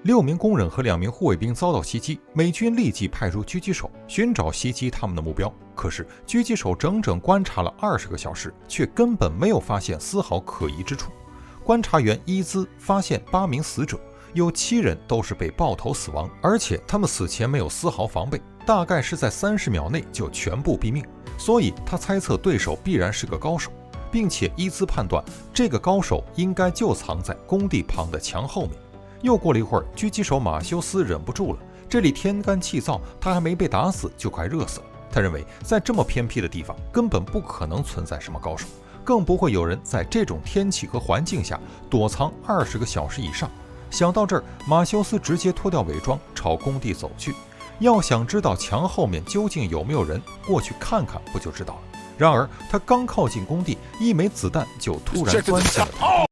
6名工人和2名护卫兵遭到袭击，美军立即派出狙击手寻找袭击他们的目标。可是狙击手整整观察了20个小时，却根本没有发现丝毫可疑之处。观察员伊兹发现8名死者，有7人都是被爆头死亡，而且他们死前没有丝毫防备，大概是在30秒内就全部毙命。所以他猜测对手必然是个高手，并且伊兹判断这个高手应该就藏在工地旁的墙后面。又过了一会儿，狙击手马修斯忍不住了，这里天干气燥，他还没被打死就快热死了。他认为在这么偏僻的地方根本不可能存在什么高手，更不会有人在这种天气和环境下躲藏20个小时以上。想到这儿，马修斯直接脱掉伪装朝工地走去。要想知道墙后面究竟有没有人，过去看看不就知道了。然而他刚靠近工地，一枚子弹就突然钻进了他。